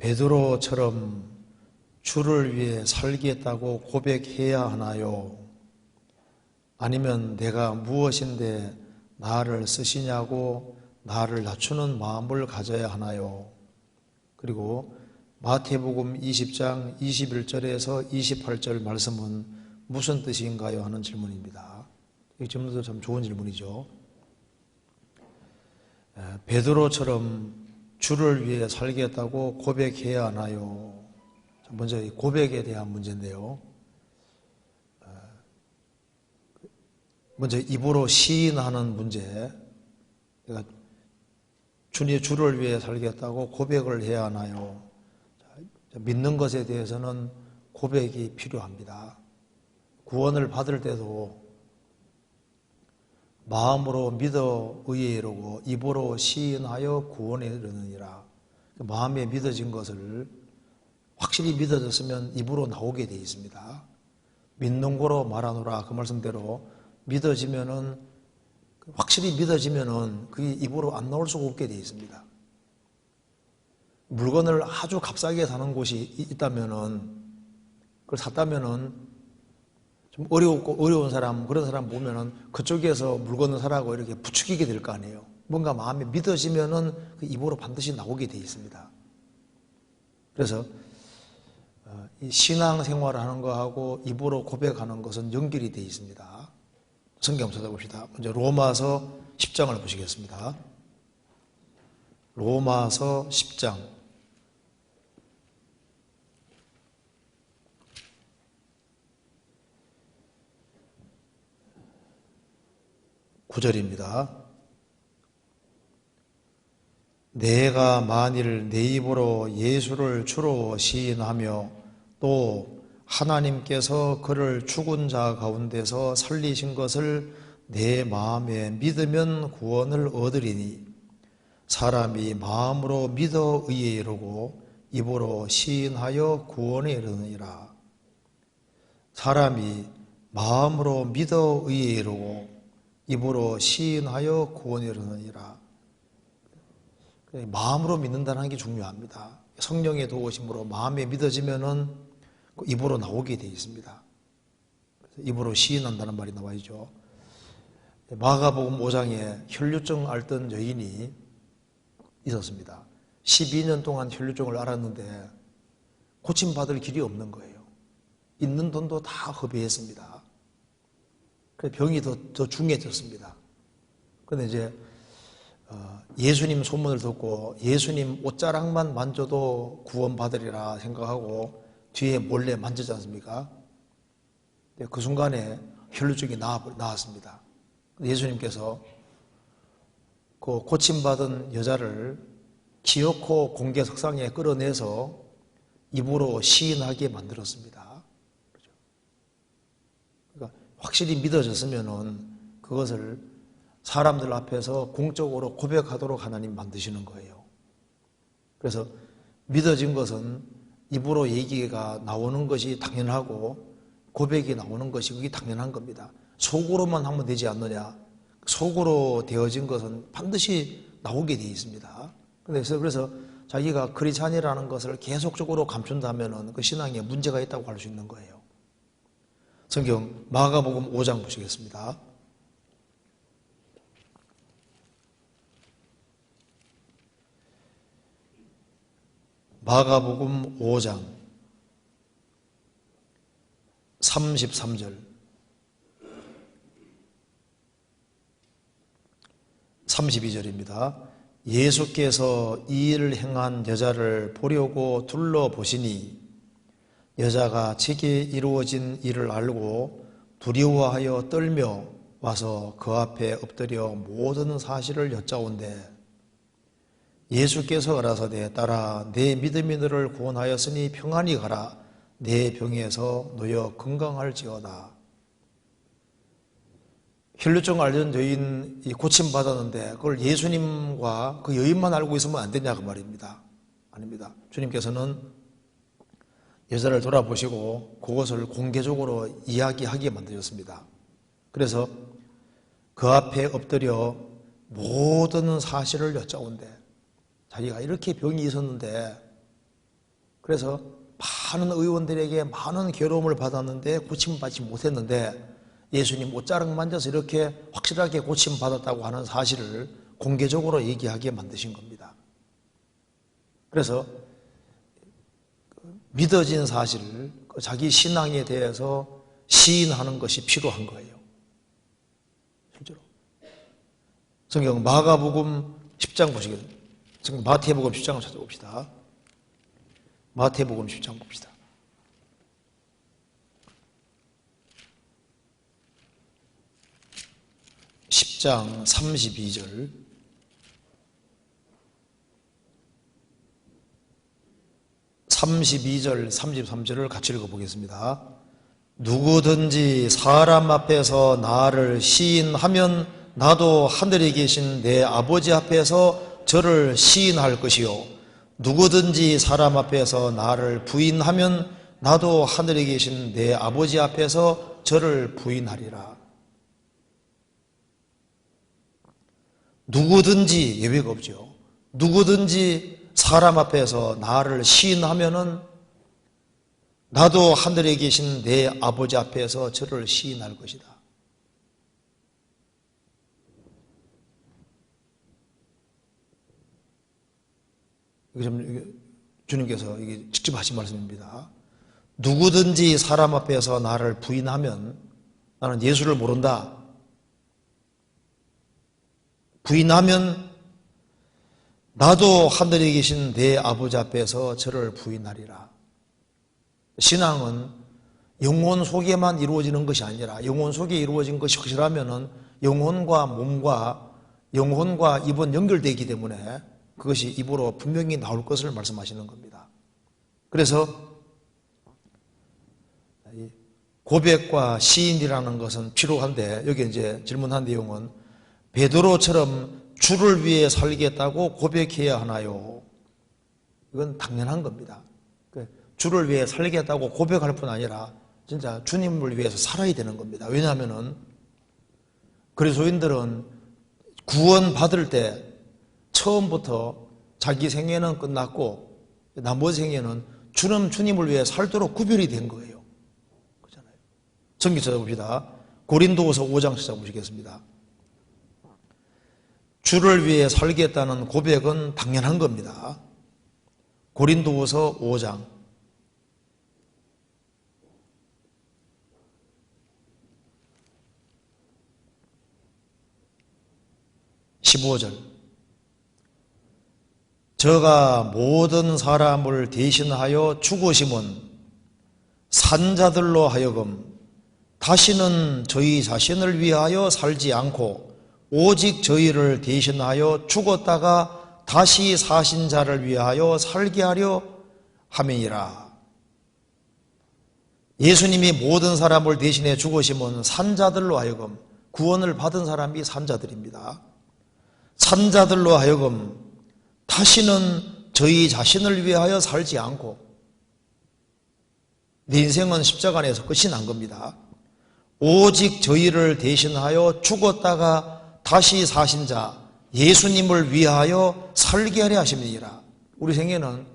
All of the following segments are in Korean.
베드로처럼 주를 위해 살겠다고 고백해야 하나요? 아니면 내가 무엇인데 나를 쓰시냐고 나를 낮추는 마음을 가져야 하나요? 그리고 마태복음 20장 21절에서 28절 말씀은 무슨 뜻인가요? 하는 질문입니다. 이 질문도 참 좋은 질문이죠. 베드로처럼 주를 위해 살겠다고 고백해야 하나요? 먼저 이 고백에 대한 문제인데요. 먼저 입으로 시인하는 문제. 그러니까 주를 위해 살겠다고 고백을 해야 하나요? 믿는 것에 대해서는 고백이 필요합니다. 구원을 받을 때도 마음으로 믿어 의에 이르고 입으로 시인하여 구원에 이르느니라. 마음에 믿어진 것을 확실히 믿어졌으면 입으로 나오게 되어 있습니다. 믿는 거로 말하노라. 그 말씀대로 믿어지면은, 확실히 믿어지면은 그게 입으로 안 나올 수가 없게 되어 있습니다. 물건을 아주 값싸게 사는 곳이 있다면은, 그걸 샀다면은 좀 어려운 사람, 그런 사람 보면은 그쪽에서 물건을 사라고 이렇게 부추기게 될 거 아니에요. 뭔가 마음에 믿어지면은 그 입으로 반드시 나오게 되어 있습니다. 그래서 이 신앙생활을 하는 거하고 입으로 고백하는 것은 연결이 되어 있습니다. 성경 찾아봅시다. 먼저 로마서 10장을 보시겠습니다. 로마서 10장 9절입니다. 내가 만일 내 입으로 예수를 주로 시인하며 또 하나님께서 그를 죽은 자 가운데서 살리신 것을 내 마음에 믿으면 구원을 얻으리니 사람이 마음으로 믿어 의에 이르고 입으로 시인하여 구원에 이르느니라. 사람이 마음으로 믿어 의에 이르고 입으로 시인하여 구원에 이르느니라. 마음으로 믿는다는 게 중요합니다. 성령의 도우심으로 마음에 믿어지면은 입으로 나오게 되어 있습니다. 입으로 시인한다는 말이 나와 있죠. 마가복음 5장에 혈류증 앓던 여인이 있었습니다. 12년 동안 혈류증을 앓았는데 고침받을 길이 없는 거예요. 있는 돈도 다 허비했습니다. 그래서 병이 더 중해졌습니다. 그런데 이제 예수님 소문을 듣고 예수님 옷자락만 만져도 구원받으리라 생각하고 뒤에 몰래 만지지 않습니까? 그 순간에 혈류증이 나왔습니다. 예수님께서 그 고침받은 여자를 기어코 공개석상에 끌어내서 입으로 시인하게 만들었습니다. 그러니까 확실히 믿어졌으면은 그것을 사람들 앞에서 공적으로 고백하도록 하나님 만드시는 거예요. 그래서 믿어진 것은 입으로 얘기가 나오는 것이 당연하고 고백이 나오는 것이 그게 당연한 겁니다. 속으로만 하면 되지 않느냐. 속으로 되어진 것은 반드시 나오게 되어 있습니다. 그래서 자기가 크리스찬이라는 것을 계속적으로 감춘다면 그 신앙에 문제가 있다고 할 수 있는 거예요. 성경 마가복음 5장 보시겠습니다. 마가복음 5장 33절 32절입니다. 예수께서 이 일을 행한 여자를 보려고 둘러보시니 여자가 제게 이루어진 일을 알고 두려워하여 떨며 와서 그 앞에 엎드려 모든 사실을 여짜온대 예수께서 가라사대 딸아 내 믿음이 너를 구원하였으니 평안히 가라 내 병에서 놓여 건강할지어다. 혈류증 앓는 여인이 고침받았는데 그걸 예수님과 그 여인만 알고 있으면 안 되냐 그 말입니다. 아닙니다. 주님께서는 여자를 돌아보시고 그것을 공개적으로 이야기하게 만드셨습니다. 그래서 그 앞에 엎드려 모든 사실을 여짜온대. 자기가 이렇게 병이 있었는데 그래서 많은 의원들에게 많은 괴로움을 받았는데 고침받지 못했는데 예수님 옷자락 만져서 이렇게 확실하게 고침받았다고 하는 사실을 공개적으로 얘기하게 만드신 겁니다. 그래서 믿어진 사실을 자기 신앙에 대해서 시인하는 것이 필요한 거예요. 실제로. 성경 마가복음 10장 보시겠습니다. 성경 마태복음 10장을 찾아봅시다. 마태복음 10장 봅시다. (10장) 32절 32절 33절을 같이 읽어보겠습니다. 누구든지 사람 앞에서 나를 시인하면 나도 하늘에 계신 내 아버지 앞에서 저를 시인할 것이요 누구든지 사람 앞에서 나를 부인하면 나도 하늘에 계신 내 아버지 앞에서 저를 부인하리라. 누구든지 예외가 없죠. 누구든지 사람 앞에서 나를 시인하면은 나도 하늘에 계신 내 아버지 앞에서 저를 시인할 것이다. 이게 좀 주님께서 이게 직접 하신 말씀입니다. 누구든지 사람 앞에서 나를 부인하면 나는 예수를 모른다. 부인하면 나도 하늘에 계신 내 아버지 앞에서 저를 부인하리라. 신앙은 영혼 속에만 이루어지는 것이 아니라 영혼 속에 이루어진 것이 확실하면 영혼과 몸과 영혼과 입은 연결되기 때문에 그것이 입으로 분명히 나올 것을 말씀하시는 겁니다. 그래서 고백과 시인이라는 것은 필요한데 여기 이제 질문한 내용은 베드로처럼 주를 위해 살겠다고 고백해야 하나요? 이건 당연한 겁니다. 주를 위해 살겠다고 고백할 뿐 아니라 진짜 주님을 위해서 살아야 되는 겁니다. 왜냐하면은 그리스도인들은 구원받을 때 처음부터 자기 생애는 끝났고 나머지 생애는 주님을 위해 살도록 구별이 된 거예요. 그렇잖아요. 성경 찾아봅시다. 고린도후서 5장 찾아보시겠습니다. 주를 위해 살겠다는 고백은 당연한 겁니다. 고린도후서 5장 15절 저가 모든 사람을 대신하여 죽으심은 산자들로 하여금 다시는 저희 자신을 위하여 살지 않고 오직 저희를 대신하여 죽었다가 다시 사신 자를 위하여 살게 하려 함이니라. 예수님이 모든 사람을 대신해 죽으심은 산자들로 하여금 구원을 받은 사람이 산자들입니다. 산자들로 하여금 다시는 저희 자신을 위하여 살지 않고 내 인생은 십자가 안에서 끝이 난 겁니다. 오직 저희를 대신하여 죽었다가 다시 사신 자 예수님을 위하여 살게 하려 하심이니라. 우리 생애는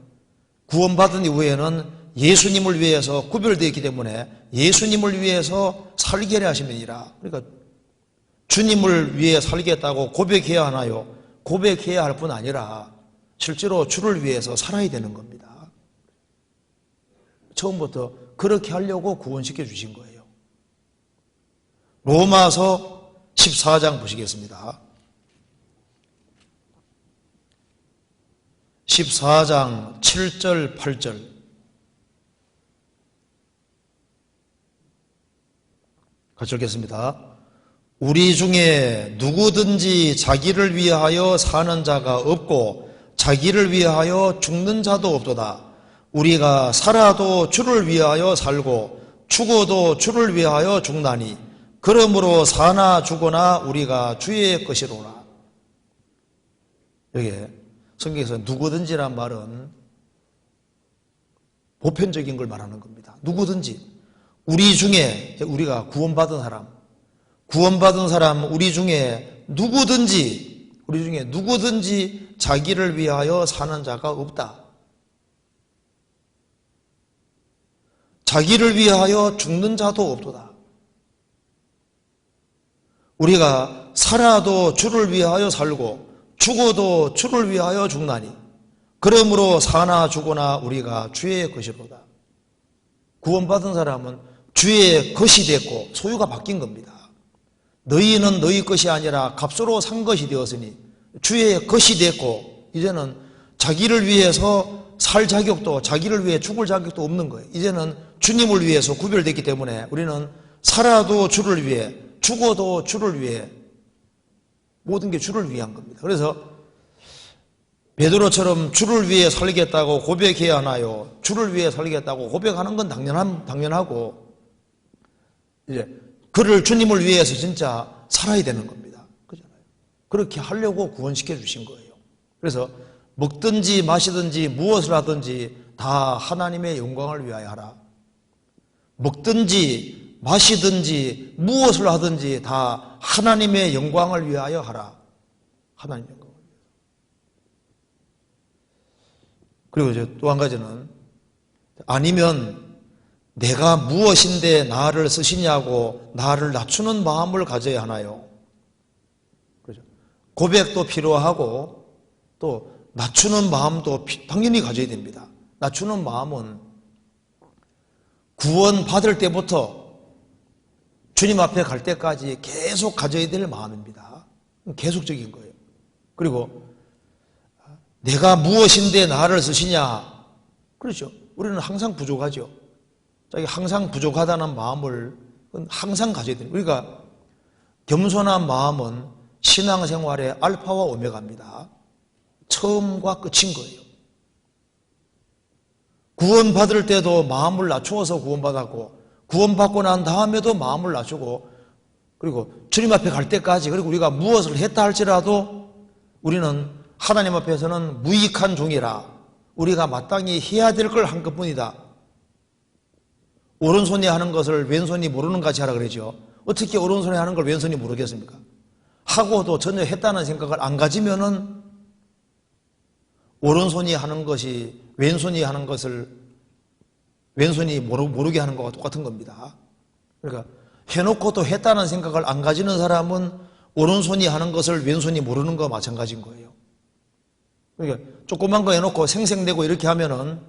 구원받은 이후에는 예수님을 위해서 구별되어 있기 때문에 예수님을 위해서 살게 하려 하심이니라. 그러니까 주님을 위해 살겠다고 고백해야 하나요? 고백해야 할 뿐 아니라 실제로 주를 위해서 살아야 되는 겁니다. 처음부터 그렇게 하려고 구원시켜 주신 거예요. 로마서 14장 보시겠습니다. 14장 7절 8절 같이 읽겠습니다. 우리 중에 누구든지 자기를 위하여 사는 자가 없고 자기를 위하여 죽는 자도 없도다. 우리가 살아도 주를 위하여 살고 죽어도 주를 위하여 죽나니 그러므로 사나 죽거나 우리가 주의 것이로라. 여기에 성경에서 누구든지란 말은 보편적인 걸 말하는 겁니다. 누구든지 우리 중에 우리가 구원받은 사람 우리 중에 누구든지 자기를 위하여 사는 자가 없다. 자기를 위하여 죽는 자도 없도다. 우리가 살아도 주를 위하여 살고 죽어도 주를 위하여 죽나니 그러므로 사나 죽으나 우리가 주의 것이로다. 구원받은 사람은 주의 것이 됐고 소유가 바뀐 겁니다. 너희는 너희 것이 아니라 값으로 산 것이 되었으니 주의 것이 됐고 이제는 자기를 위해서 살 자격도 자기를 위해 죽을 자격도 없는 거예요. 이제는 주님을 위해서 구별됐기 때문에 우리는 살아도 주를 위해 죽어도 주를 위해 모든 게 주를 위한 겁니다. 그래서 베드로처럼 주를 위해 살겠다고 고백해야 하나요? 주를 위해 살겠다고 고백하는 건 당연하고 이제 그를 주님을 위해서 진짜 살아야 되는 겁니다. 그렇잖아요. 그렇게 하려고 구원시켜 주신 거예요. 그래서 먹든지 마시든지 무엇을 하든지 다 하나님의 영광을 위하여 하라. 먹든지 마시든지 무엇을 하든지 다 하나님의 영광을 위하여 하라. 하나님의 영광을 위하여. 그리고 이제 또 한 가지는 아니면 내가 무엇인데 나를 쓰시냐고 나를 낮추는 마음을 가져야 하나요? 그렇죠. 고백도 필요하고 또 낮추는 마음도 당연히 가져야 됩니다. 낮추는 마음은 구원 받을 때부터 주님 앞에 갈 때까지 계속 가져야 될 마음입니다. 계속적인 거예요. 그리고 내가 무엇인데 나를 쓰시냐? 그렇죠. 우리는 항상 부족하죠. 자기 항상 부족하다는 마음을 항상 가져야 돼요. 우리가 겸손한 마음은 신앙생활의 알파와 오메가입니다. 처음과 끝인 거예요. 구원받을 때도 마음을 낮추어서 구원받았고 구원받고 난 다음에도 마음을 낮추고 그리고 주님 앞에 갈 때까지 그리고 우리가 무엇을 했다 할지라도 우리는 하나님 앞에서는 무익한 종이라 우리가 마땅히 해야 될 걸 한 것뿐이다. 오른손이 하는 것을 왼손이 모르는 같이 하라 그러죠. 어떻게 오른손이 하는 걸 왼손이 모르겠습니까? 하고도 전혀 했다는 생각을 안 가지면은 오른손이 하는 것이 왼손이 하는 것을 왼손이 모르게 하는 것과 똑같은 겁니다. 그러니까 해놓고도 했다는 생각을 안 가지는 사람은 오른손이 하는 것을 왼손이 모르는 것과 마찬가지인 거예요. 그러니까 조그만 거 해놓고 생색내고 이렇게 하면은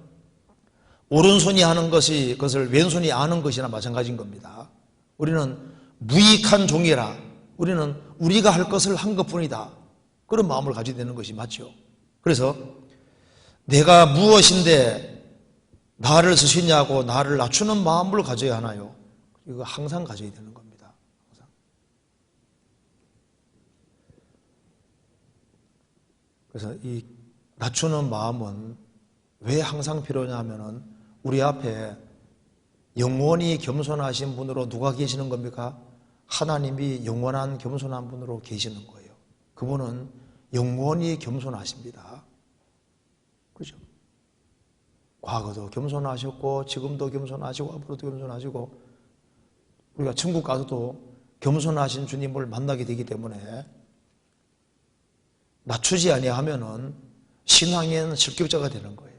오른손이 하는 것이 그것을 왼손이 아는 것이나 마찬가지인 겁니다. 우리는 무익한 종이라 우리는 우리가 할 것을 한 것뿐이다. 그런 마음을 가지게 되는 것이 맞죠. 그래서 내가 무엇인데 나를 쓰시냐고 나를 낮추는 마음을 가져야 하나요? 이거 항상 가져야 되는 겁니다. 항상. 그래서 이 낮추는 마음은 왜 항상 필요하냐면은 우리 앞에 영원히 겸손하신 분으로 누가 계시는 겁니까? 하나님이 영원한 겸손한 분으로 계시는 거예요. 그분은 영원히 겸손하십니다. 그죠? 과거도 겸손하셨고 지금도 겸손하시고 앞으로도 겸손하시고 우리가 천국 가서도 겸손하신 주님을 만나게 되기 때문에 낮추지 아니하면은 신앙에는 실격자가 되는 거예요.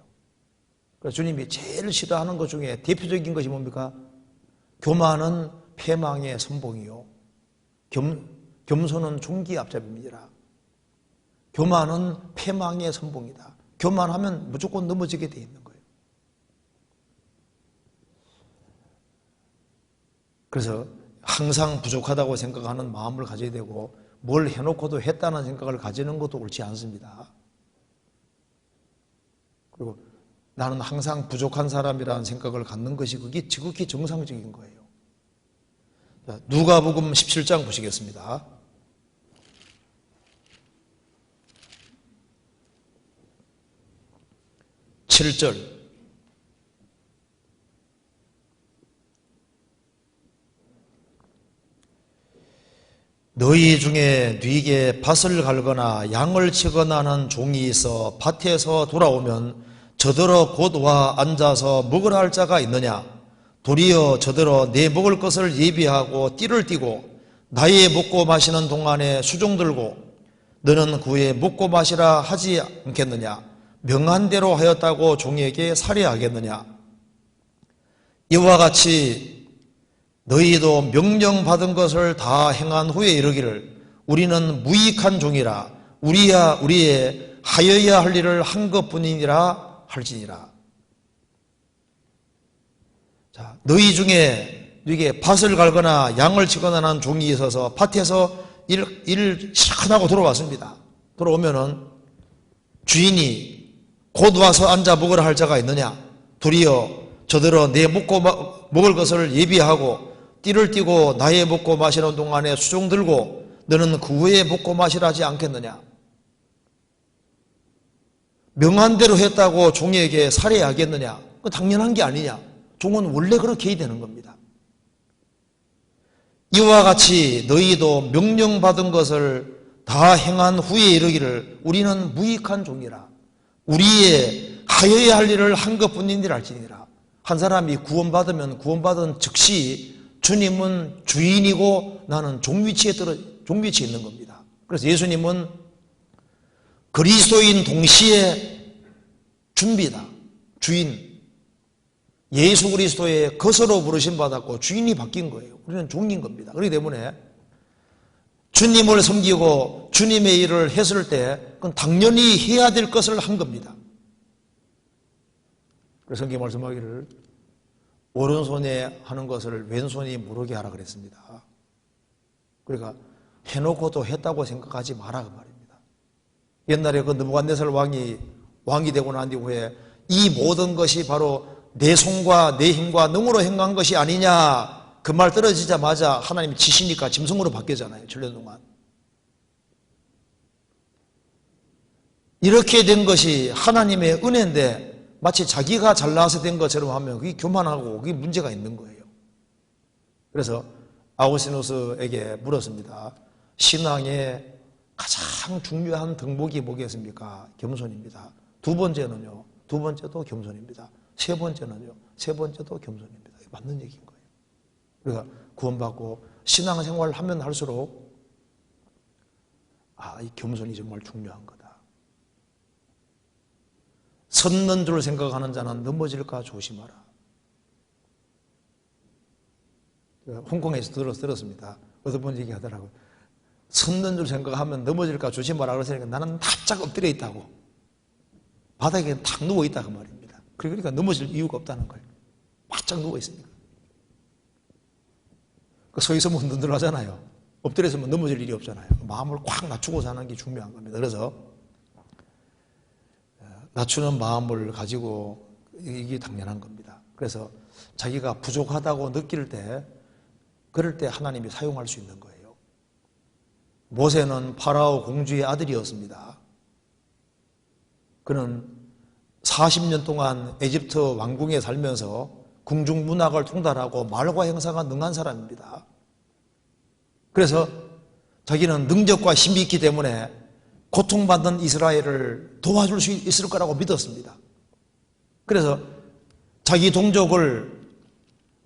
그래서 주님이 제일 싫어하는 것 중에 대표적인 것이 뭡니까? 교만은 패망의 선봉이요 겸손은 종기의 앞잡이니라. 교만은 패망의 선봉이다. 교만하면 무조건 넘어지게 돼 있는 거예요. 그래서 항상 부족하다고 생각하는 마음을 가져야 되고 뭘 해놓고도 했다는 생각을 가지는 것도 옳지 않습니다. 그리고 나는 항상 부족한 사람이라는 생각을 갖는 것이 그게 지극히 정상적인 거예요. 자, 누가복음 17장 보시겠습니다. 7절 너희 중에 네게 밭을 갈거나 양을 치거나 하는 종이 있어 밭에서 돌아오면 저더러 곧 와 앉아서 먹으라 할 자가 있느냐? 도리어 저더러 내 먹을 것을 예비하고 띠를 띠고 나의 먹고 마시는 동안에 수종 들고 너는 그에 먹고 마시라 하지 않겠느냐? 명한 대로 하였다고 종에게 살해하겠느냐? 이와 같이 너희도 명령받은 것을 다 행한 후에 이르기를 우리는 무익한 종이라 우리의 하여야 할 일을 한 것뿐이니라 할지니라. 자, 너희 중에 이게 밭을 갈거나 양을 치거나 하는 종이 있어서 밭에서 일을 시작하고 돌아왔습니다. 돌아오면은 주인이 곧 와서 앉아 먹으라 할 자가 있느냐? 도리어 저들어 내 먹을 것을 예비하고 띠를 띠고 나의 먹고 마시는 동안에 수종 들고 너는 그 후에 먹고 마시라 하지 않겠느냐? 명한 대로 했다고 종에게 살해하겠느냐? 그 당연한 게 아니냐? 종은 원래 그렇게 해야 되는 겁니다. 이와 같이 너희도 명령받은 것을 다 행한 후에 이르기를 우리는 무익한 종이라 우리의 하여야 할 일을 한 것뿐이니라 할지니라. 한 사람이 구원받으면 구원받은 즉시 주님은 주인이고 나는 종위치에 있는 겁니다. 그래서 예수님은 그리스도인 동시에 준비다. 주인. 예수 그리스도의 것으로 부르심 받았고 주인이 바뀐 거예요. 우리는 종인 겁니다. 그렇기 때문에 주님을 섬기고 주님의 일을 했을 때 그건 당연히 해야 될 것을 한 겁니다. 그래서 성경이 말씀하기를 오른손에 하는 것을 왼손이 모르게 하라 그랬습니다. 그러니까 해놓고도 했다고 생각하지 마라 그 말입니다. 옛날에 그 느부갓네살 왕이 되고 난 뒤에 이 모든 것이 바로 내 손과 내 힘과 능으로 행한 것이 아니냐 그 말 떨어지자마자 하나님이 치시니까 짐승으로 바뀌잖아요. 7년 동안. 이렇게 된 것이 하나님의 은혜인데 마치 자기가 잘나서 된 것처럼 하면 그게 교만하고 그게 문제가 있는 거예요. 그래서 아우구스티누스에게 물었습니다. 신앙의 가장 중요한 덕목이 뭐겠습니까? 겸손입니다. 두 번째는요. 두 번째도 겸손입니다. 세 번째는요. 세 번째도 겸손입니다. 맞는 얘기인 거예요. 우리가 구원받고 신앙생활을 하면 할수록 이 겸손이 정말 중요한 거다. 섰는 줄 생각하는 자는 넘어질까 조심하라. 홍콩에서 들었습니다. 어떤 분 얘기하더라고요. 섰는 줄 생각하면 넘어질까 조심하라 그러니까 나는 납작 엎드려 있다고. 바닥에 탁 누워 있다 그 말입니다. 그러니까 넘어질 이유가 없다는 거예요. 바짝 누워 있으니까. 서 있으면 흔들하잖아요. 엎드려 있으면 넘어질 일이 없잖아요. 마음을 꽉 낮추고 사는 게 중요한 겁니다. 그래서 낮추는 마음을 가지고 이게 당연한 겁니다. 그래서 자기가 부족하다고 느낄 때 그럴 때 하나님이 사용할 수 있는 거예요. 모세는 파라오 공주의 아들이었습니다. 그는 40년 동안 에집트 왕궁에 살면서 궁중 문학을 통달하고 말과 행사가 능한 사람입니다. 그래서 자기는 능력과 힘이 있기 때문에 고통받는 이스라엘을 도와줄 수 있을 거라고 믿었습니다. 그래서 자기 동족을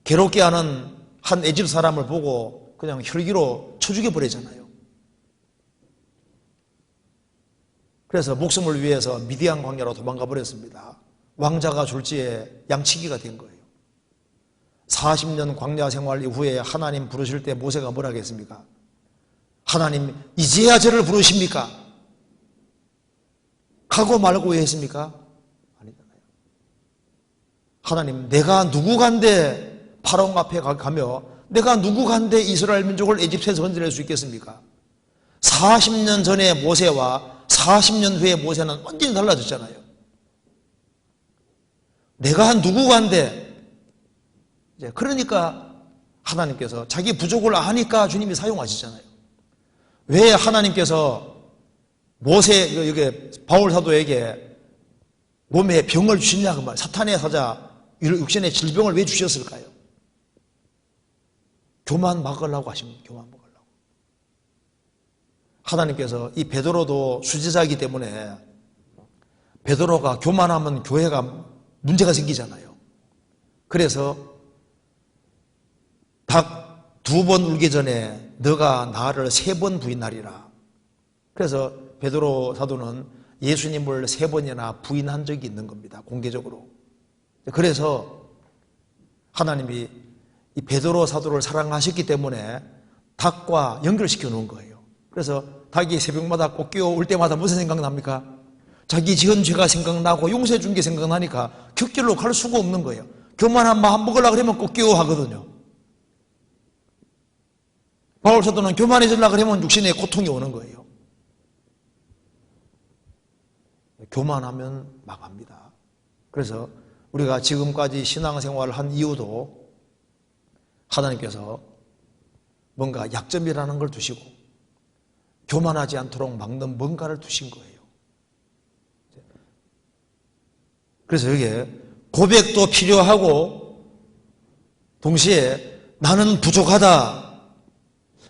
괴롭게 하는 한 에집트 사람을 보고 그냥 혈기로 쳐 죽여버리잖아요. 그래서 목숨을 위해서 미디안 광야로 도망가 버렸습니다. 왕자가 졸지에 양치기가 된 거예요. 40년 광야 생활 이후에 하나님 부르실 때 모세가 뭐라 하겠습니까? 하나님 이제야 저를 부르십니까? 가고 말고 왜 했습니까? 아니잖아요. 하나님 내가 누구간데 파라오 앞에 가며 내가 누구간데 이스라엘 민족을 에집트에서 건져낼 수 있겠습니까? 40년 전에 모세와 40년 후에 모세는 완전히 달라졌잖아요. 내가 누구간데 이제 그러니까 하나님께서 자기 부족을 아니까 주님이 사용하시잖아요. 왜 하나님께서 모세 여기 바울 사도에게 몸에 병을 주시냐 그 말. 사탄의 사자 육신의 질병을 왜 주셨을까요? 교만 막으려고 하십니다. 교만 막으려고. 하나님께서 이 베드로도 수제자이기 때문에 베드로가 교만하면 교회가 문제가 생기잖아요. 그래서 닭 2번 울기 전에 너가 나를 3번 부인하리라. 그래서 베드로 사도는 예수님을 3번이나 부인한 적이 있는 겁니다. 공개적으로. 그래서 하나님이 이 베드로 사도를 사랑하셨기 때문에 닭과 연결시켜 놓은 거예요. 그래서 닭이 새벽마다 꼭 깨어올 때마다 무슨 생각납니까? 자기 지은 죄가 생각나고 용서해 준 게 생각나니까 곁길로 갈 수가 없는 거예요. 교만한 마음 먹으려고 그러면 꼭 깨어 하거든요. 바울 사도는 교만해지려고 그러면 육신에 고통이 오는 거예요. 교만하면 망합니다. 그래서 우리가 지금까지 신앙생활을 한 이유도 하나님께서 뭔가 약점이라는 걸 두시고 교만하지 않도록 막는 뭔가를 두신 거예요. 그래서 여기에 고백도 필요하고 동시에 나는 부족하다,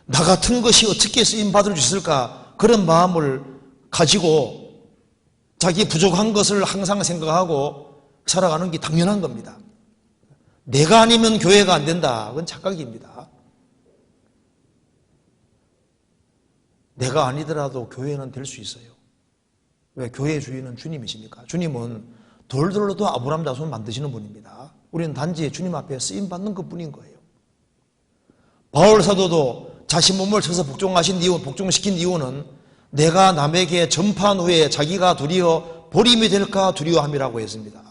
나 같은 것이 어떻게 쓰임받을 수 있을까, 그런 마음을 가지고 자기 부족한 것을 항상 생각하고 살아가는 게 당연한 겁니다. 내가 아니면 교회가 안 된다, 그건 착각입니다. 내가 아니더라도 교회는 될 수 있어요. 왜? 교회의 주인은 주님이시니까. 주님은 돌들로도 아브라함 자손 만드시는 분입니다. 우리는 단지 주님 앞에 쓰임받는 것뿐인 거예요. 바울 사도도 자신 몸을 쳐서 복종시킨 이유는 내가 남에게 전파한 후에 자기가 도리어 버림이 될까 두려워함이라고 했습니다.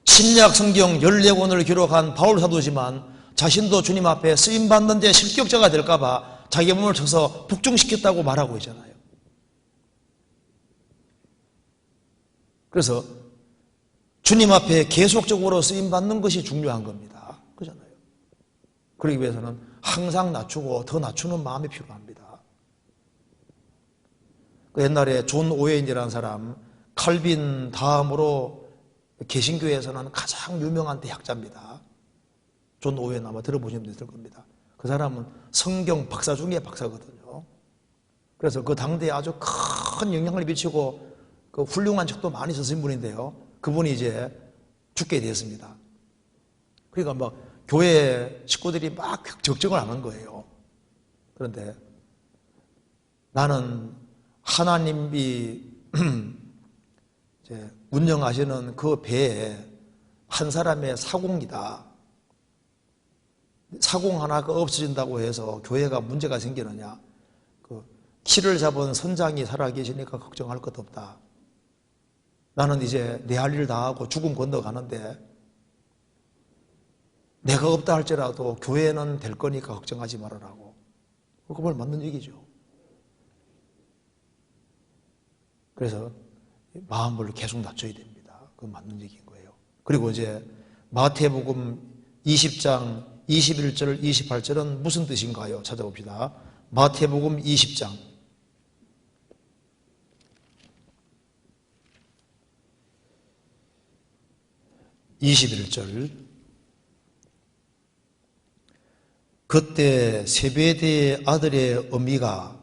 신약 성경 14권을 기록한 바울 사도지만 자신도 주님 앞에 쓰임받는 데 실격자가 될까 봐 자기 몸을 쳐서 복종시켰다고 말하고 있잖아요. 그래서 주님 앞에 계속적으로 쓰임받는 것이 중요한 겁니다. 그렇잖아요. 그러기 위해서는 항상 낮추고 더 낮추는 마음이 필요합니다. 그 옛날에 존 오웬이라는 사람, 칼빈 다음으로 개신교에서는 가장 유명한 대학자입니다. 존 오웬 아마 들어보시면 됐을 겁니다. 그 사람은 성경 박사 중에 박사거든요. 그래서 그 당대에 아주 큰 영향을 미치고 그 훌륭한 책도 많이 쓰신 분인데요. 그분이 이제 죽게 되었습니다. 그러니까 막 교회 식구들이 막 적정을 하는 거예요. 그런데 나는 하나님이 이제 운영하시는 그 배에 한 사람의 사공이다. 사공 하나가 없어진다고 해서 교회가 문제가 생기느냐. 그 키를 잡은 선장이 살아계시니까 걱정할 것 없다. 나는 이제 내 할 일 다 하고 죽음 건너가는데 내가 없다 할지라도 교회는 될 거니까 걱정하지 말아라고. 그걸 맞는 얘기죠. 그래서 마음을 계속 낮춰야 됩니다. 그건 맞는 얘기인 거예요. 그리고 이제 마태복음 20장 21절 28절은 무슨 뜻인가요? 찾아봅시다. 마태복음 20장 21절. 그때 세베대의 아들의 어미가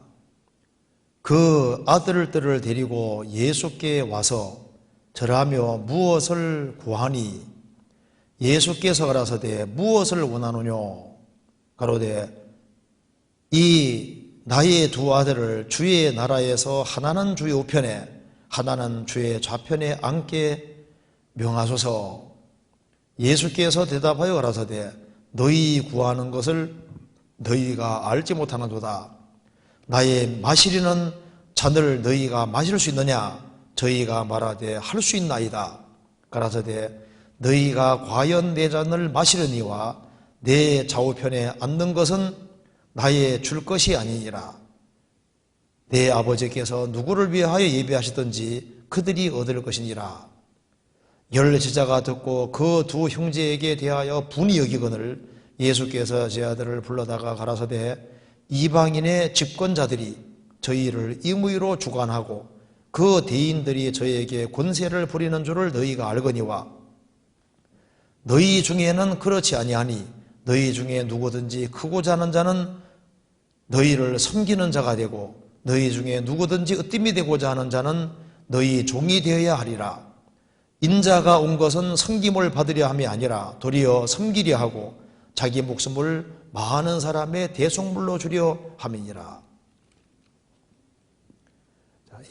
그 아들들을 데리고 예수께 와서 절하며 무엇을 구하니 예수께서 가라사대 무엇을 원하노뇨? 가로되 이 나의 두 아들을 주의 나라에서 하나는 주의 우편에 하나는 주의 좌편에 앉게 명하소서. 예수께서 대답하여 가라사대 너희 구하는 것을 너희가 알지 못하는도다. 나의 마시리는 잔을 너희가 마실 수 있느냐? 저희가 말하되 할 수 있나이다. 가라사대 너희가 과연 내 잔을 마시려니와 내 좌우편에 앉는 것은 나의 줄 것이 아니니라. 내 아버지께서 누구를 위하여 예비하시든지 그들이 얻을 것이니라. 열 제자가 듣고 그 두 형제에게 대하여 분이 여기거늘 예수께서 제 아들을 불러다가 가라사대 이방인의 집권자들이 저희를 임의로 주관하고 그 대인들이 저희에게 권세를 부리는 줄을 너희가 알거니와 너희 중에는 그렇지 아니하니 너희 중에 누구든지 크고자 하는 자는 너희를 섬기는 자가 되고 너희 중에 누구든지 으뜸이 되고자 하는 자는 너희 종이 되어야 하리라. 인자가 온 것은 섬김을 받으려 함이 아니라 도리어 섬기려 하고 자기 목숨을 많은 사람의 대속물로 주려 함이니라.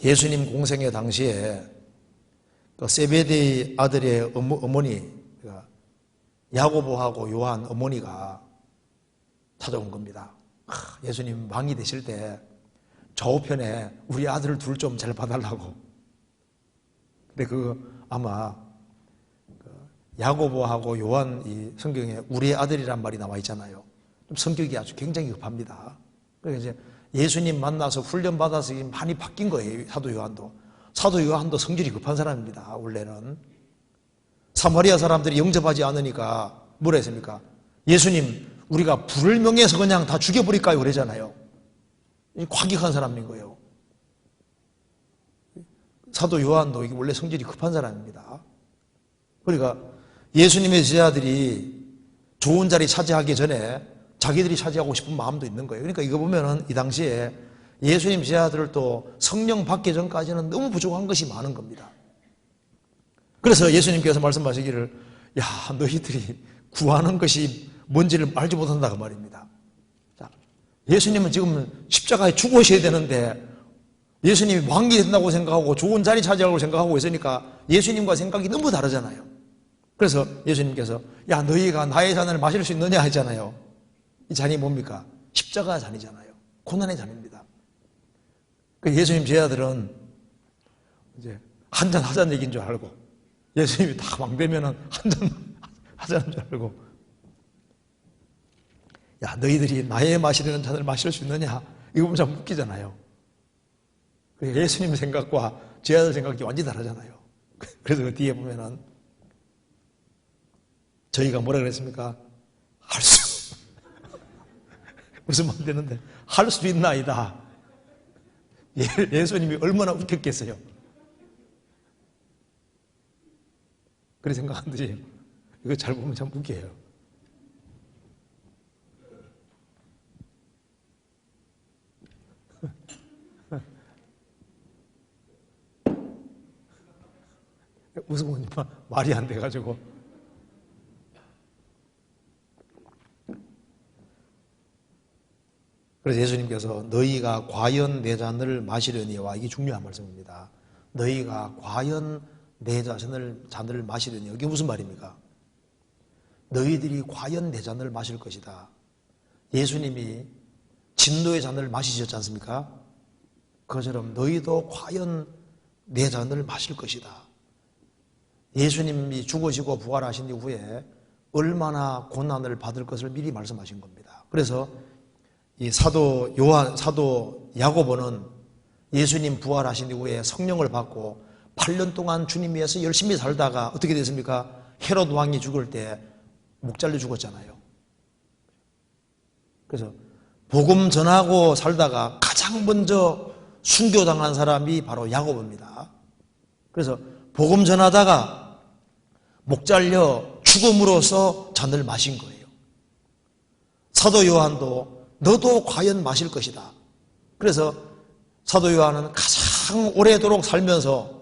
예수님 공생의 당시에 세베대의 아들의 어머니 야고보하고 요한 어머니가 찾아온 겁니다. 예수님 왕이 되실 때 좌우편에 우리 아들 둘 좀 잘 봐달라고. 근데 아마 야고보하고 요한 이 성경에 우리의 아들이란 말이 나와 있잖아요. 좀 성격이 아주 굉장히 급합니다. 그래서 이제 예수님 만나서 훈련받아서 많이 바뀐 거예요. 사도 요한도. 사도 요한도 성질이 급한 사람입니다. 원래는. 사마리아 사람들이 영접하지 않으니까 뭐라 했습니까? 예수님, 우리가 불을 명해서 그냥 다 죽여버릴까요? 그러잖아요. 과격한 사람인 거예요. 사도 요한도 이게 원래 성질이 급한 사람입니다. 그러니까 예수님의 제자들이 좋은 자리 차지하기 전에 자기들이 차지하고 싶은 마음도 있는 거예요. 그러니까 이거 보면은 이 당시에 예수님 제자들도 성령 받기 전까지는 너무 부족한 것이 많은 겁니다. 그래서 예수님께서 말씀하시기를, 야, 너희들이 구하는 것이 뭔지를 알지 못한다 그 말입니다. 자, 예수님은 지금 십자가에 죽으셔야 되는데 예수님이 왕이 된다고 생각하고 좋은 자리 차지하려고 생각하고 있으니까 예수님과 생각이 너무 다르잖아요. 그래서 예수님께서, 야, 너희가 나의 잔을 마실 수 있느냐 했잖아요. 이 잔이 뭡니까? 십자가 잔이잖아요. 고난의 잔입니다. 예수님 제자들은 이제 한잔 하자는 얘기인 줄 알고, 예수님이 다 왕되면은 한잔 하자는 줄 알고, 야, 너희들이 나의 마시려는 잔을 마실 수 있느냐? 이거 보면 참 웃기잖아요. 예수님 생각과 제자들 생각이 완전히 다르잖아요. 그래서 그 뒤에 보면은 저희가 뭐라 그랬습니까? 웃으면 안 되는데, 할 수 있나이다. 예수님이 얼마나 웃겼겠어요. 그렇게 생각 안 드세요? 이거 잘 보면 참 웃겨요. 웃으면 말이 안 돼가지고. 그래서 예수님께서 너희가 과연 내 잔을 마시려니와, 이게 중요한 말씀입니다. 너희가 과연 내 잔을 마시려니, 이게 무슨 말입니까? 너희들이 과연 내 잔을 마실 것이다. 예수님이 진노의 잔을 마시셨지 않습니까? 그것처럼 너희도 과연 내 잔을 마실 것이다. 예수님이 죽으시고 부활하신 이후에 얼마나 고난을 받을 것을 미리 말씀하신 겁니다. 그래서 이 사도 야고보는 예수님 부활하신 이후에 성령을 받고 8년 동안 주님 위해서 열심히 살다가 어떻게 됐습니까? 헤롯 왕이 죽을 때 목 잘려 죽었잖아요. 그래서 복음 전하고 살다가 가장 먼저 순교당한 사람이 바로 야고보입니다. 그래서 복음 전하다가 목 잘려 죽음으로써 잔을 마신 거예요. 사도 요한도 너도 과연 마실 것이다. 그래서 사도 요한은 가장 오래도록 살면서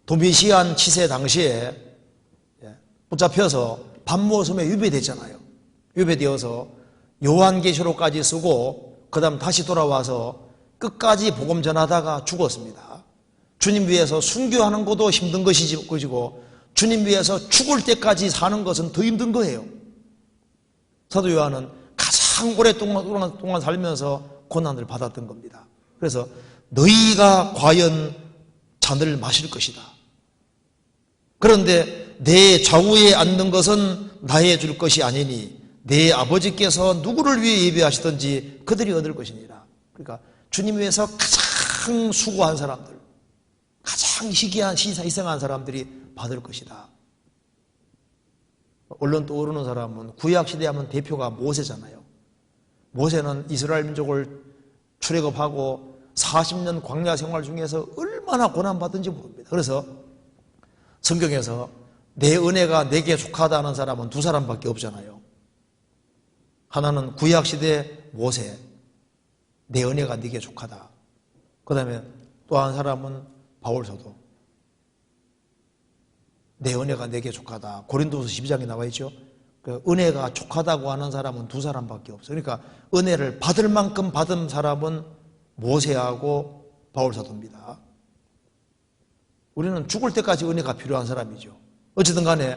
도미시안 치세 당시에 붙잡혀서 밤모섬에 유배됐잖아요. 유배되어서 요한계시록까지 쓰고 그 다음 다시 돌아와서 끝까지 복음 전하다가 죽었습니다. 주님 위해서 순교하는 것도 힘든 것이고 주님 위해서 죽을 때까지 사는 것은 더 힘든 거예요. 사도 요한은 가장 오랫동안 살면서 고난을 받았던 겁니다. 그래서 너희가 과연 잔을 마실 것이다. 그런데 내 좌우에 앉는 것은 나의 줄 것이 아니니 내 아버지께서 누구를 위해 예비하시든지 그들이 얻을 것이니라. 그러니까 주님 위해서 가장 수고한 사람들, 가장 희생한 사람들이 받을 것이다. 얼른 떠오르는 사람은 구약시대 하면 대표가 모세잖아요. 모세는 이스라엘 민족을 출애굽하고 40년 광야 생활 중에서 얼마나 고난받은지 모릅니다. 그래서 성경에서 내 은혜가 내게 속하다는 사람은 두 사람밖에 없잖아요. 하나는 구약시대 모세, 내 은혜가 네게 속하다. 그 다음에 또 한 사람은 바울사도, 내 은혜가 내게 족하다. 고린도서 12장에 나와 있죠. 그 은혜가 족하다고 하는 사람은 두 사람밖에 없어요. 그러니까 은혜를 받을 만큼 받은 사람은 모세하고 바울사도입니다. 우리는 죽을 때까지 은혜가 필요한 사람이죠. 어쨌든 간에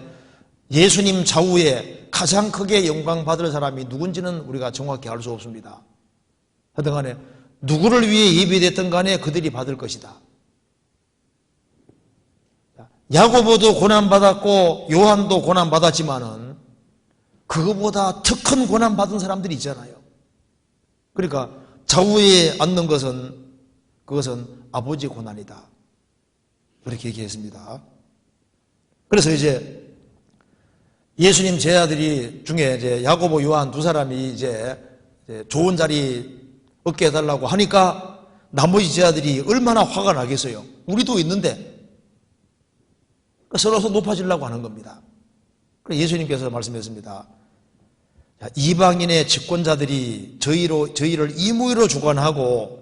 예수님 좌우에 가장 크게 영광 받을 사람이 누군지는 우리가 정확히 알 수 없습니다. 하여튼 간에 누구를 위해 예비됐든 간에 그들이 받을 것이다. 야고보도 고난받았고 요한도 고난받았지만은 그거보다 더 큰 고난받은 사람들이 있잖아요. 그러니까 좌우에 앉는 그것은 아버지 고난이다. 그렇게 얘기했습니다. 그래서 이제 예수님 제자들이 중에 이제 야고보, 요한 두 사람이 이제 좋은 자리 얻게 해달라고 하니까 나머지 제자들이 얼마나 화가 나겠어요. 우리도 있는데 서로 높아지려고 하는 겁니다. 그래서 예수님께서 말씀했습니다. 이방인의 집권자들이 저희를 임의로 주관하고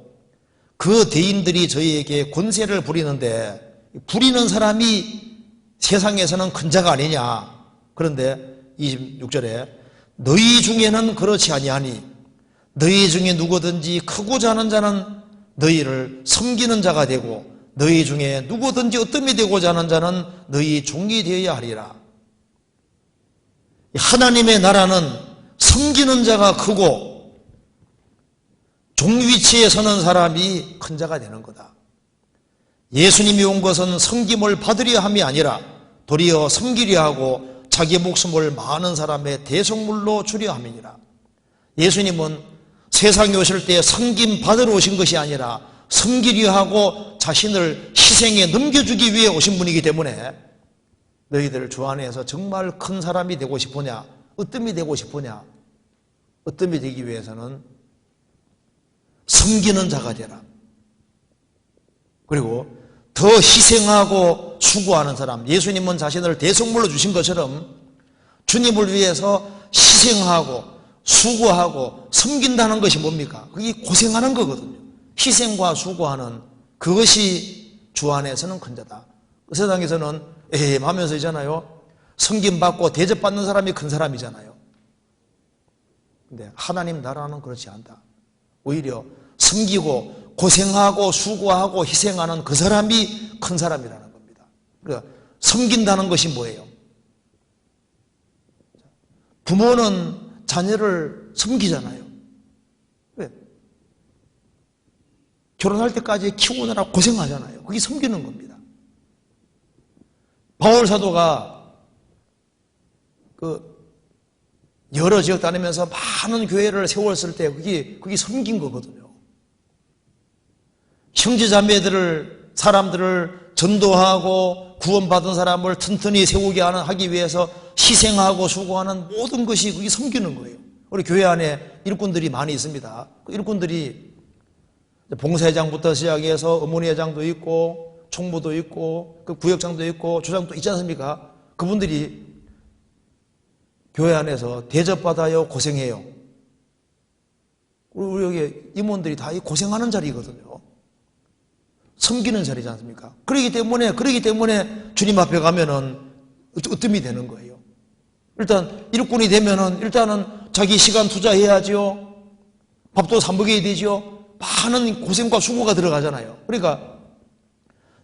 그 대인들이 저희에게 권세를 부리는데 부리는 사람이 세상에서는 큰 자가 아니냐. 그런데 26절에 너희 중에는 그렇지 아니하니 너희 중에 누구든지 크고자 하는 자는 너희를 섬기는 자가 되고 너희 중에 누구든지 어뜸이 되고자 하는 자는 너희 종이 되어야 하리라. 하나님의 나라는 섬기는 자가 크고 종 위치에 서는 사람이 큰 자가 되는 거다. 예수님이 온 것은 섬김을 받으려 함이 아니라 도리어 섬기려 하고 자기 목숨을 많은 사람의 대속물로 주려 함이니라. 예수님은 세상에 오실 때 섬김 받으러 오신 것이 아니라 섬기려 하고 자신을 희생에 넘겨주기 위해 오신 분이기 때문에 너희들 주 안에서 정말 큰 사람이 되고 싶으냐, 으뜸이 되고 싶으냐, 으뜸이 되기 위해서는 섬기는 자가 되라. 그리고 더 희생하고 수고하는 사람, 예수님은 자신을 대속물로 주신 것처럼 주님을 위해서 희생하고 수고하고 섬긴다는 것이 뭡니까? 그게 고생하는 거거든요. 희생과 수고하는 그것이 주 안에서는 큰 자다. 세상에서는 하면서 있잖아요. 섬김받고 대접받는 사람이 큰 사람이잖아요. 근데 하나님 나라는 그렇지 않다. 오히려 섬기고 고생하고 수고하고 희생하는 그 사람이 큰 사람이라는 겁니다. 그러니까 섬긴다는 것이 뭐예요? 부모는 자녀를 섬기잖아요. 왜? 결혼할 때까지 키우느라 고생하잖아요. 그게 섬기는 겁니다. 바울 사도가 여러 지역 다니면서 많은 교회를 세웠을 때 그게 섬긴 거거든요. 형제자매들을, 사람들을 전도하고 구원받은 사람을 튼튼히 세우게 하기 위해서 희생하고 수고하는 모든 것이 그게 섬기는 거예요. 우리 교회 안에 일꾼들이 많이 있습니다. 그 일꾼들이 봉사회장부터 시작해서 어머니회장도 있고 총무도 있고 그 구역장도 있고 조장도 있지 않습니까? 그분들이 교회 안에서 대접받아요, 고생해요. 우리 여기 임원들이 다 고생하는 자리거든요. 섬기는 자리지 않습니까? 그러기 때문에 주님 앞에 가면은 으뜸이 되는 거예요. 일단 일꾼이 되면은 일단은 자기 시간 투자해야죠. 밥도 사 먹여야 되죠. 많은 고생과 수고가 들어가잖아요. 그러니까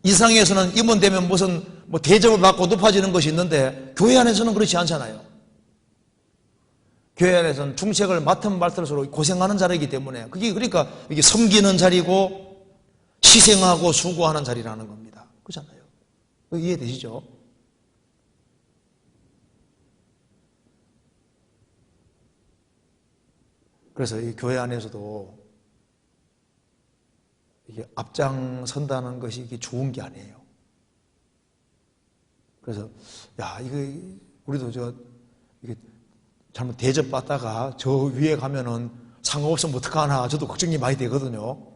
이 세상에서는 임원 되면 무슨 대접을 받고 높아지는 것이 있는데 교회 안에서는 그렇지 않잖아요. 교회 안에서는 중책을 맡으면 맡을수록 고생하는 자리이기 때문에 그러니까 이게 섬기는 자리고 희생하고 수고하는 자리라는 겁니다. 그렇잖아요. 이해되시죠? 그래서 이 교회 안에서도 이게 앞장선다는 것이 이게 좋은 게 아니에요. 그래서 우리도 이게 잘못 대접받다가 저 위에 가면은 상관없으면 어떡하나 저도 걱정이 많이 되거든요.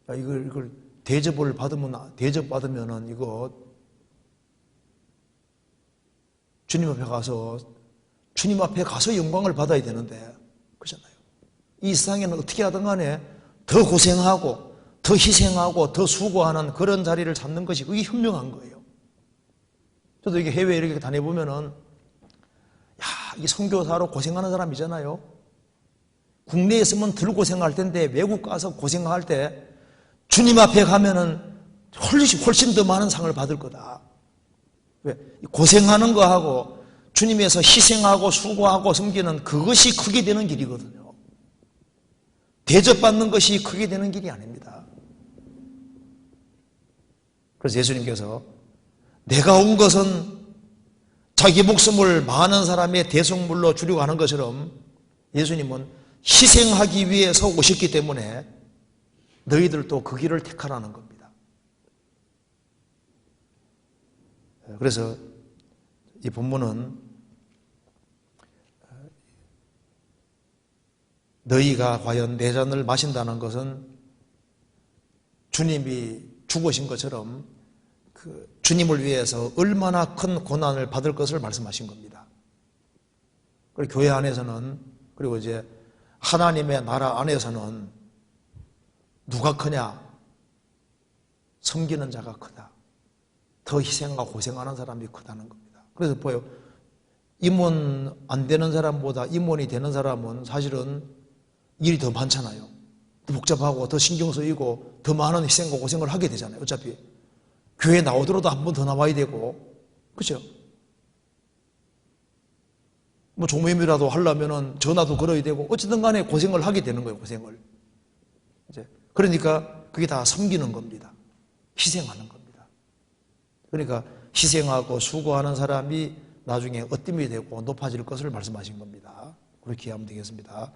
이걸 대접받으면은 이거 주님 앞에 가서 영광을 받아야 되는데, 그렇잖아요. 이 세상에는 어떻게 하든 간에 더 고생하고, 더 희생하고, 더 수고하는 그런 자리를 잡는 것이 그게 현명한 거예요. 저도 이게 해외에 이렇게 다녀보면은, 이게 선교사로 고생하는 사람이잖아요. 국내에 있으면 덜 고생할 텐데, 외국 가서 고생할 때, 주님 앞에 가면은 훨씬 더 많은 상을 받을 거다. 왜? 고생하는 거하고 주님에서 희생하고 수고하고 섬기는 그것이 크게 되는 길이거든요. 대접받는 것이 크게 되는 길이 아닙니다. 그래서 예수님께서 내가 온 것은 자기 목숨을 많은 사람의 대속물로 주려고 하는 것처럼 예수님은 희생하기 위해서 오셨기 때문에 너희들도 그 길을 택하라는 겁니다. 그래서 이 본문은 너희가 과연 내 잔을 마신다는 것은 주님이 죽으신 것처럼 그 주님을 위해서 얼마나 큰 고난을 받을 것을 말씀하신 겁니다. 그리고 교회 안에서는, 그리고 이제 하나님의 나라 안에서는 누가 크냐? 섬기는 자가 크다. 더 희생과 고생하는 사람이 크다는 겁니다. 그래서 보여, 임원 안 되는 사람보다 임원이 되는 사람은 사실은 일이 더 많잖아요. 더 복잡하고 더 신경 쓰이고 더 많은 희생과 고생을 하게 되잖아요. 어차피 교회 나오더라도 한 번 더 나와야 되고, 그렇죠? 뭐 조모임이라도 하려면은 전화도 걸어야 되고 어쨌든 간에 고생을 하게 되는 거예요. 고생을. 이제 그러니까 그게 다 섬기는 겁니다. 희생하는 겁니다. 그러니까 희생하고 수고하는 사람이 나중에 어뜸이 되고 높아질 것을 말씀하신 겁니다. 그렇게 하면 되겠습니다.